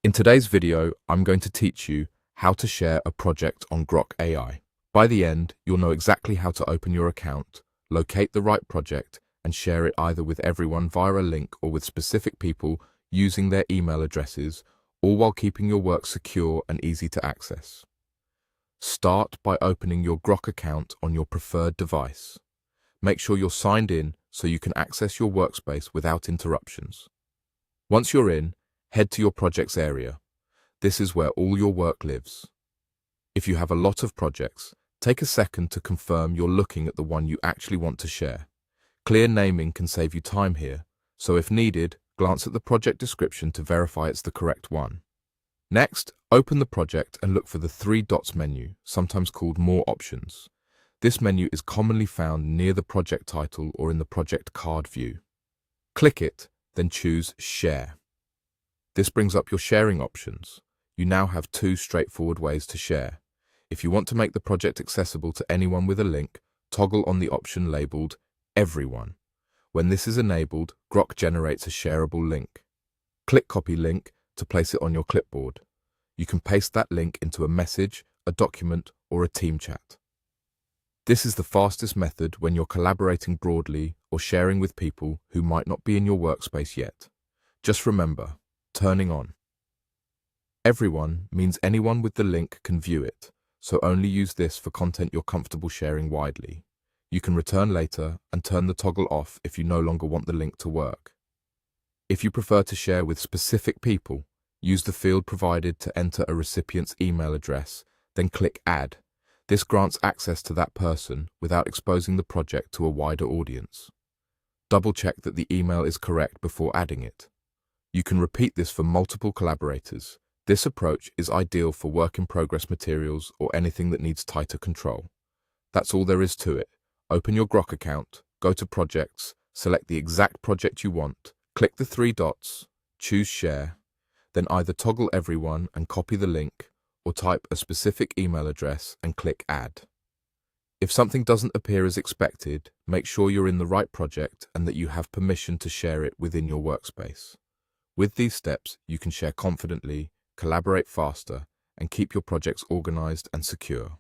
In today's video, I'm going to teach you how to share a project on Grok AI. By the end, you'll know exactly how to open your account, locate the right project, and share it either with everyone via a link or with specific people using their email addresses, all while keeping your work secure and easy to access. Start by opening your Grok account on your preferred device. Make sure you're signed in so you can access your workspace without interruptions. Once you're in, head to your projects area. This is where all your work lives. If you have a lot of projects, take a second to confirm you're looking at the one you actually want to share. Clear naming can save you time here, so if needed, glance at the project description to verify it's the correct one. Next, open the project and look for the three dots menu, sometimes called More Options. This menu is commonly found near the project title or in the project card view. Click it, then choose Share. This brings up your sharing options. You now have two straightforward ways to share. If you want to make the project accessible to anyone with a link, toggle on the option labeled Everyone. When this is enabled, Grok generates a shareable link. Click Copy Link to place it on your clipboard. You can paste that link into a message, a document, or a team chat. This is the fastest method when you're collaborating broadly or sharing with people who might not be in your workspace yet. Just remember, turning on Everyone means anyone with the link can view it, so only use this for content you're comfortable sharing widely. You can return later and turn the toggle off if you no longer want the link to work. If you prefer to share with specific people, use the field provided to enter a recipient's email address, then click Add. This grants access to that person without exposing the project to a wider audience. Double-check that the email is correct before adding it. You can repeat this for multiple collaborators. This approach is ideal for work-in-progress materials or anything that needs tighter control. That's all there is to it. Open your Grok account, go to Projects, select the exact project you want, click the three dots, choose Share, then either toggle Everyone and copy the link, or type a specific email address and click Add. If something doesn't appear as expected, make sure you're in the right project and that you have permission to share it within your workspace. With these steps, you can share confidently, collaborate faster, and keep your projects organized and secure.